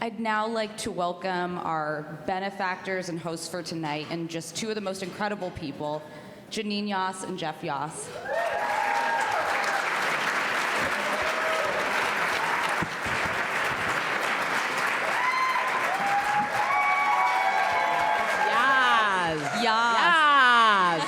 I'd now like to welcome our benefactors and hosts for tonight, and just two of the most incredible people, Janine Yass and Jeff Yass. Yes. Yass. Yes.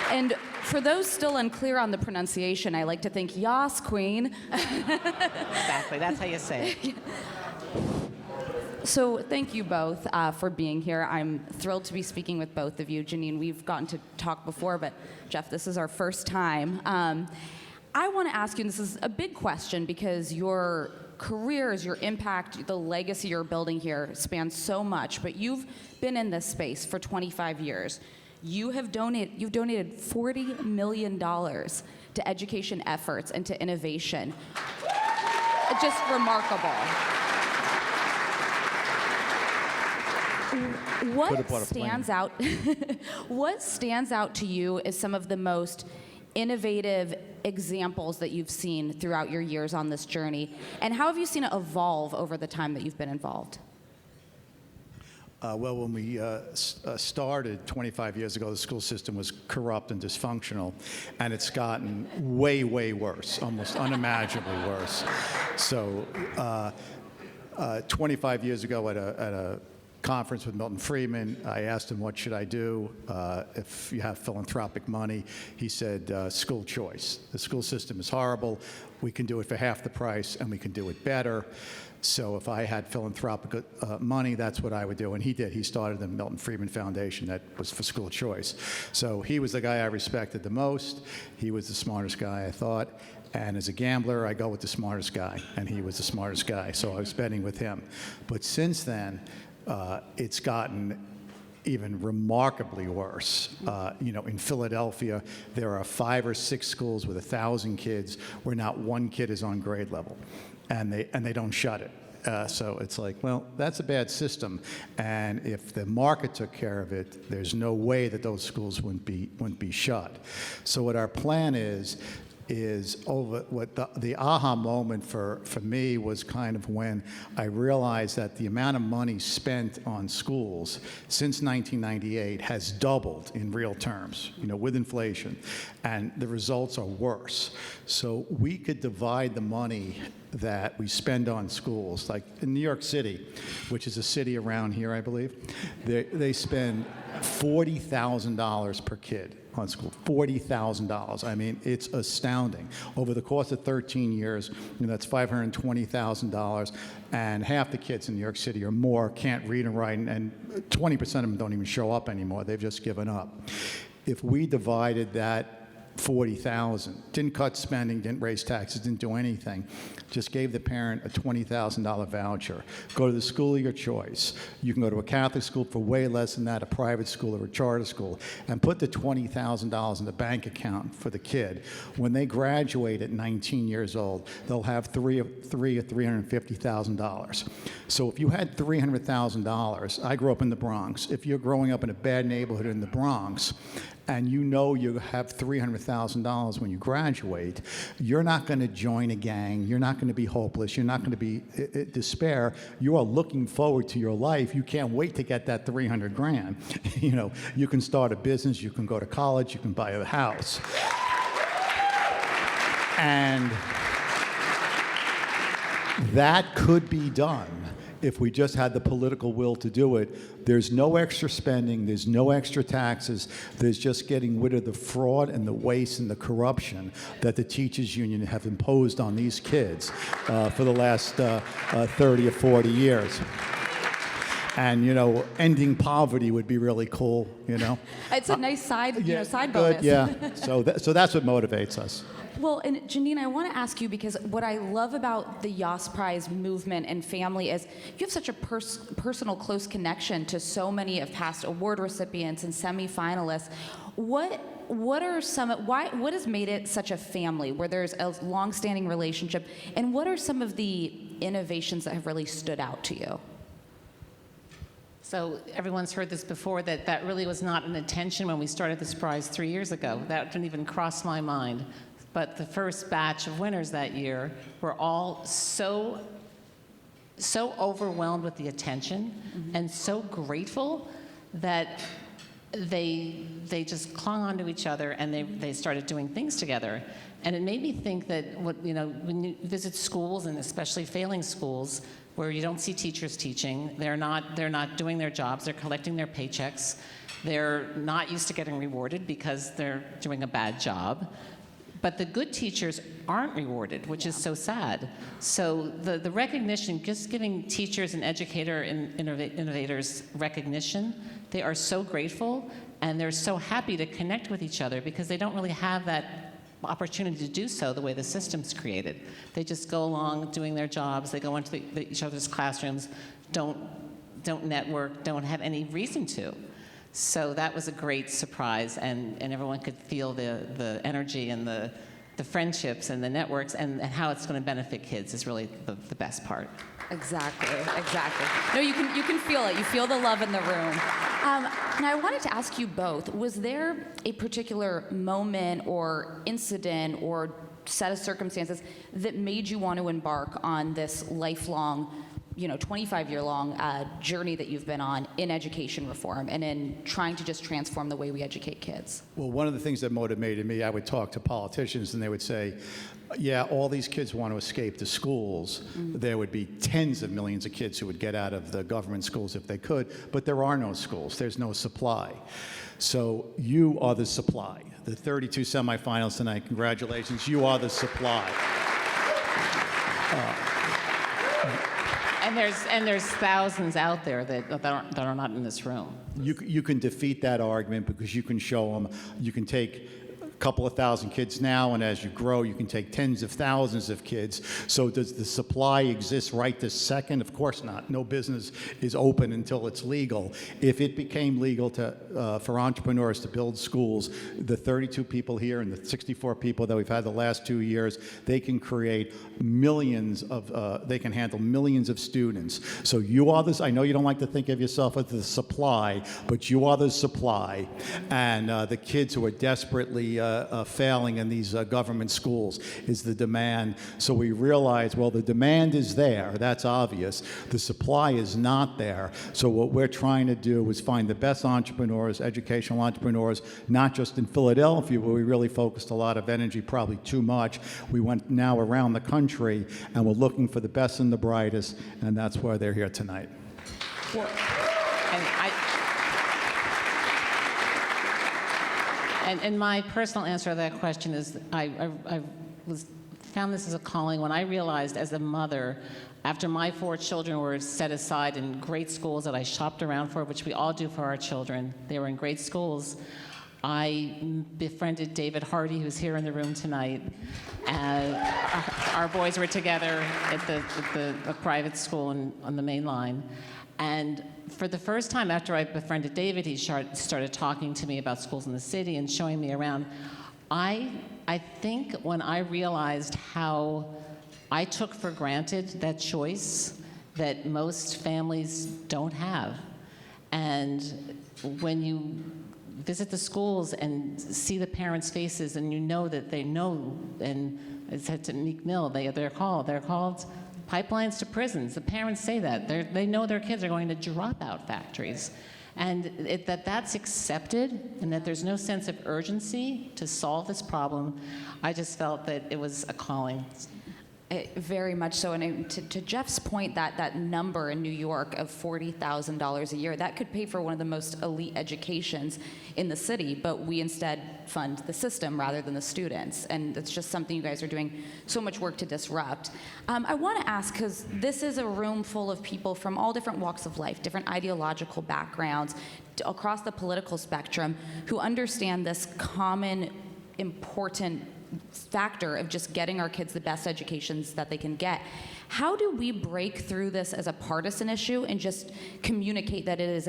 And for those still unclear on the pronunciation, I like to think Yass, Queen. Exactly. That's how you say it. So thank you both for being here. I'm thrilled to be speaking with both of you. Janine, we've gotten to talk before, but Jeff, this is our first time. I want to ask you, and this is a big question because your careers, your impact, the legacy you're building here spans so much, but you've been in this space for 25 years. You've donated $40 million to education efforts and to innovation. Just remarkable. What stands out to you as some of the most innovative examples that you've seen throughout your years on this journey? And how have you seen it evolve over the time that you've been involved? Well, when we started 25 years ago, the school system was corrupt and dysfunctional, and it's gotten way, way worse, almost unimaginably worse. So 25 years ago at a conference with Milton Friedman, I asked him, what should I do if you have philanthropic money? He said, school choice. The school system is horrible. We can do it for half the price, and we can do it better. So if I had philanthropic money, that's what I would do. And he did. He started the Milton Friedman Foundation that was for school choice. So he was the guy I respected the most. He was the smartest guy, I thought. And as a gambler, I go with the smartest guy. And he was the smartest guy. So I was betting with him. But since then, it's gotten even remarkably worse. In Philadelphia, there are 5 or 6 schools with 1,000 kids where not one kid is on grade level. And they don't shut it. So it's like, well, that's a bad system. And if the market took care of it, there's no way that those schools wouldn't be shut. So what our plan is over what the aha moment for me was kind of when I realized that the amount of money spent on schools since 1998 has doubled in real terms, with inflation, and the results are worse. So we could divide the money that we spend on schools, like in New York City, which is a city around here, I believe, they spend $40,000 per kid on school, $40,000. I mean, it's astounding. Over the course of 13 years, that's $520,000, and half the kids in New York City or more can't read and write, and 20% of them don't even show up anymore. They've just given up. If we divided that 40,000, didn't cut spending, didn't raise taxes, didn't do anything, just gave the parent a $20,000 voucher. Go to the school of your choice. You can go to a Catholic school for way less than that, a private school or a charter school, and put the $20,000 in the bank account for the kid. When they graduate at 19 years old, they'll have $350,000. So if you had $300,000, I grew up in the Bronx. If you're growing up in a bad neighborhood in the Bronx, and you have $300,000 when you graduate, you're not going to join a gang. You're not going to be hopeless. You're not going to be despair. You are looking forward to your life. You can't wait to get that 300 grand. You can start a business. You can go to college. You can buy a house. And that could be done if we just had the political will to do it. There's no extra spending, there's no extra taxes, there's just getting rid of the fraud and the waste and the corruption that the teachers union have imposed on these kids for the last 30 or 40 years. And ending poverty would be really cool. It's a nice side good, bonus. Yeah. So that's what motivates us. Well, and Janine, I want to ask you, because what I love about the Yass Prize movement and family is you have such a personal, close connection to so many of past award recipients and semifinalists. What has made it such a family where there's a long-standing relationship, and what are some of the innovations that have really stood out to you? So everyone's heard this before, that really was not an intention when we started this prize 3 years ago. That didn't even cross my mind. But the first batch of winners that year were all so overwhelmed with the attention and so grateful that they just clung onto each other and they started doing things together. And it made me think that when you visit schools, and especially failing schools, where you don't see teachers teaching, they're not doing their jobs, they're collecting their paychecks, they're not used to getting rewarded because they're doing a bad job. But the good teachers aren't rewarded, which is so sad. So the recognition, just giving teachers and innovators recognition, they are so grateful and they're so happy to connect with each other because they don't really have that opportunity to do so the way the system's created. They just go along doing their jobs, they go into each other's classrooms, don't network, don't have any reason to. So that was a great surprise, and everyone could feel the energy and the friendships and the networks and how it's going to benefit kids is really the best part. Exactly. No, you can feel it. You feel the love in the room. And I wanted to ask you both, was there a particular moment or incident or set of circumstances that made you want to embark on this lifelong, 25-year-long journey that you've been on in education reform and in trying to just transform the way we educate kids? Well, one of the things that motivated me, I would talk to politicians and they would say, yeah, all these kids want to escape the schools. There would be tens of millions of kids who would get out of the government schools if they could, but there are no schools. There's no supply. So you are the supply. The 32 semifinals tonight, congratulations. You are the supply. And there's thousands out there that are not in this room. You can defeat that argument because you can show them, you can take a couple of thousand kids now, and as you grow, you can take tens of thousands of kids. So does the supply exist right this second? Of course not. No business is open until it's legal. If it became legal for entrepreneurs to build schools, the 32 people here and the 64 people that we've had the last 2 years, they can create they can handle millions of students. So you are this, I know you don't like to think of yourself as the supply, but you are the supply. And the kids who are desperately failing in these government schools is the demand. So we realize, well, the demand is there, that's obvious. The supply is not there. So what we're trying to do is find the best entrepreneurs, educational entrepreneurs, not just in Philadelphia, where we really focused a lot of energy, probably too much. We went now around the country, and we're looking for the best and the brightest, and that's why they're here tonight. Well, and my personal answer to that question is I found this as a calling when I realized as a mother, after my 4 children were set aside in great schools that I shopped around for, which we all do for our children, they were in great schools, I befriended David Hardy, who's here in the room tonight. Our boys were together at a private school on the main line. And for the first time after I befriended David, he started talking to me about schools in the city and showing me around. I think when I realized how I took for granted that choice that most families don't have. And when you visit the schools and see the parents' faces and you know that they know, and I said to Meek Mill, they're called pipelines to prisons. The parents say that. They know their kids are going to dropout factories. And that's accepted, and that there's no sense of urgency to solve this problem, I just felt that it was a calling. Very much so. And to Jeff's point, that number in New York of $40,000 a year, that could pay for one of the most elite educations in the city, but we instead fund the system rather than the students. And it's just something you guys are doing so much work to disrupt. I want to ask, because this is a room full of people from all different walks of life, different ideological backgrounds, across the political spectrum, who understand this common, important factor of just getting our kids the best educations that they can get. How do we break through this as a partisan issue and just communicate that it is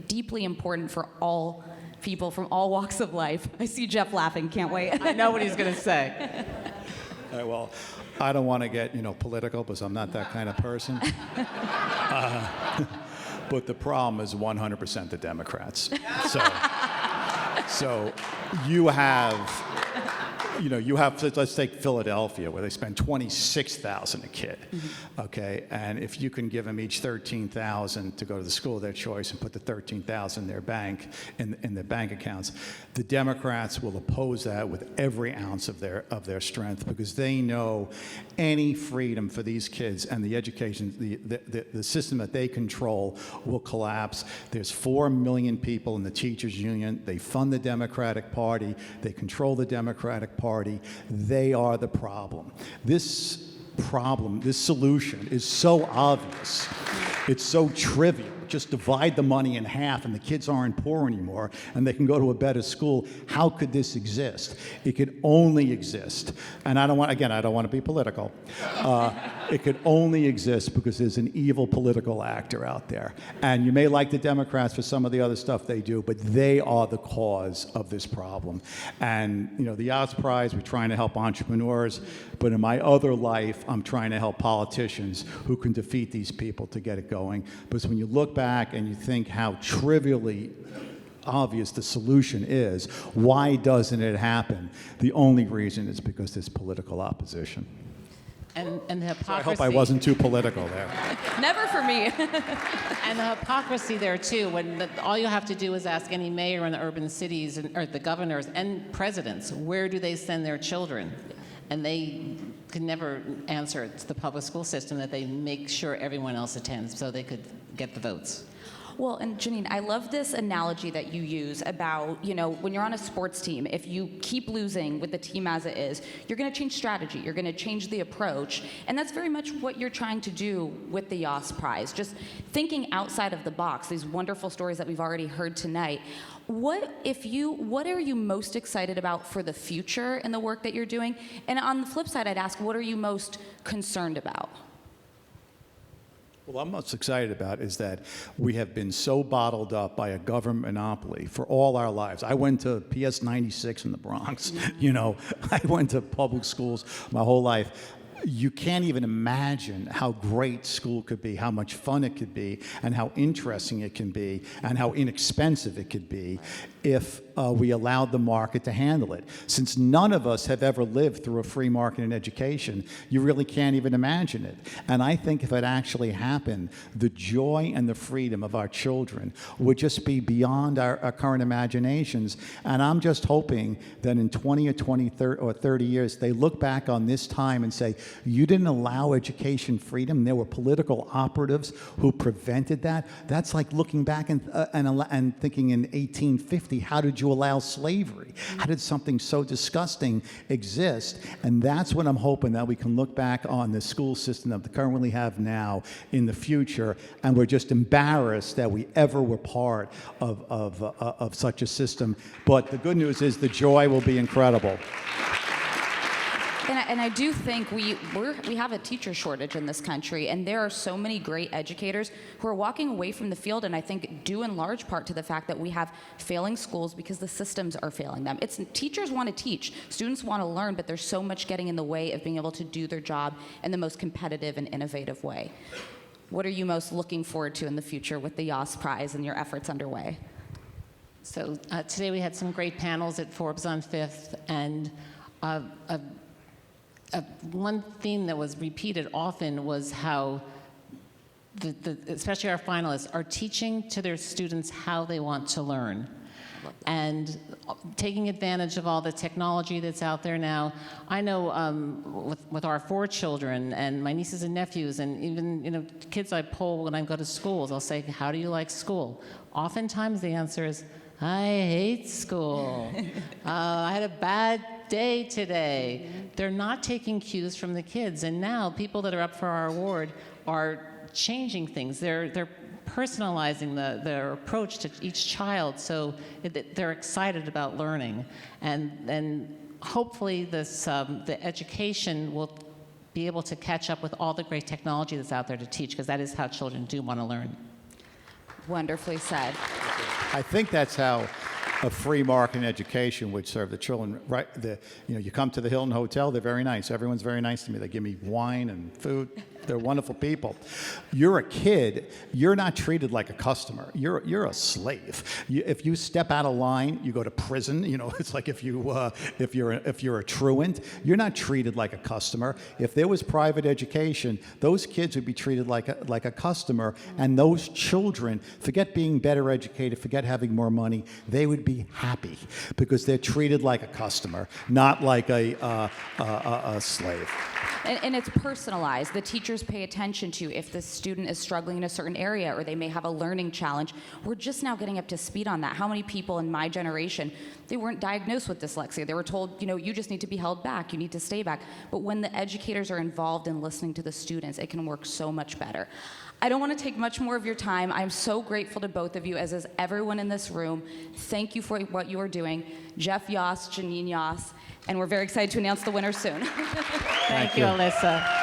deeply important for all people from all walks of life? I see Jeff laughing, can't wait. I know what he's going to say. All right, well, I don't want to get political because I'm not that kind of person. But the problem is 100% the Democrats. So you have, let's take Philadelphia, where they spend $26,000 a kid, okay? And if you can give them each $13,000 to go to the school of their choice and put the $13,000 in their bank, in their bank accounts, the Democrats will oppose that with every ounce of their strength, because they know any freedom for these kids and the education, the system that they control will collapse. There's 4 million people in the teachers union. They fund the Democratic Party. They control the Democratic Party. They are the problem. This solution is so obvious. It's so trivial. Just divide the money in half and the kids aren't poor anymore and they can go to a better school. How could this exist? It could only exist. And I don't want to be political. It could only exist because there's an evil political actor out there. And you may like the Democrats for some of the other stuff they do, but they are the cause of this problem. And, the Yass Prize, we're trying to help entrepreneurs, but in my other life, I'm trying to help politicians who can defeat these people to get it going. Because when you look back and you think how trivially obvious the solution is, why doesn't it happen? The only reason is because there's political opposition. And the hypocrisy. So I hope I wasn't too political there. Never for me. And the hypocrisy there too, when all you have to do is ask any mayor in the urban cities, or the governors and presidents, where do they send their children? And they can never answer. It's the public school system that they make sure everyone else attends so they could get the votes. Well, and Janine, I love this analogy that you use about, when you're on a sports team, if you keep losing with the team as it is, you're going to change strategy, you're going to change the approach, and that's very much what you're trying to do with the Yass Prize, just thinking outside of the box, these wonderful stories that we've already heard tonight. What are you most excited about for the future in the work that you're doing? And on the flip side, I'd ask, what are you most concerned about? Well, I'm most excited about is that we have been so bottled up by a government monopoly for all our lives. I went to PS 96 in the Bronx. I went to public schools my whole life. You can't even imagine how great school could be, how much fun it could be, and how interesting it can be, and how inexpensive it could be if we allowed the market to handle it. Since none of us have ever lived through a free market in education, you really can't even imagine it. And I think if it actually happened, the joy and the freedom of our children would just be beyond our current imaginations. And I'm just hoping that in 20 or 30 years, they look back on this time and say, you didn't allow education freedom. There were political operatives who prevented that. That's like looking back and thinking in 1850, how did you allow slavery? How did something so disgusting exist? And that's what I'm hoping, that we can look back on the school system that we currently have now in the future, and we're just embarrassed that we ever were part of such a system. But the good news is the joy will be incredible. And I do think we have a teacher shortage in this country, and there are so many great educators who are walking away from the field, and I think due in large part to the fact that we have failing schools because the systems are failing them. Teachers want to teach, students want to learn, but there's so much getting in the way of being able to do their job in the most competitive and innovative way. What are you most looking forward to in the future with the Yass Prize and your efforts underway? So today we had some great panels at Forbes on Fifth, and one theme that was repeated often was how especially our finalists are teaching to their students how they want to learn, and taking advantage of all the technology that's out there now. I know with our 4 children and my nieces and nephews, and even kids I poll when I go to schools, I'll say, how do you like school? Oftentimes the answer is, I hate school. I had a bad day today. They're not taking cues from the kids, and now people that are up for our award are changing things. They're personalizing their approach to each child, so they're excited about learning, and hopefully the education will be able to catch up with all the great technology that's out there to teach, because that is how children do want to learn. Wonderfully said. I think that's how a free market in education would serve the children. Right? You come to the Hilton Hotel, they're very nice. Everyone's very nice to me. They give me wine and food. They're wonderful people. You're a kid. You're not treated like a customer. You're a slave. If you step out of line, you go to prison. You know, it's like if you're a truant, you're not treated like a customer. If there was private education, those kids would be treated like a customer, and those children, forget being better educated, forget having more money, they would be happy because they're treated like a customer, not like a slave. And it's personalized. The teachers pay attention to if the student is struggling in a certain area or they may have a learning challenge. We're just now getting up to speed on that. How many people in my generation, they weren't diagnosed with dyslexia. They were told, you know, you just need to be held back, you need to stay back. But when the educators are involved in listening to the students, it can work so much better. I don't want to take much more of your time. I'm so grateful to both of you, as is everyone in this room. Thank you for what you are doing. Jeff Yass, Janine Yass, and we're very excited to announce the winner soon. Thank you, Alyssa.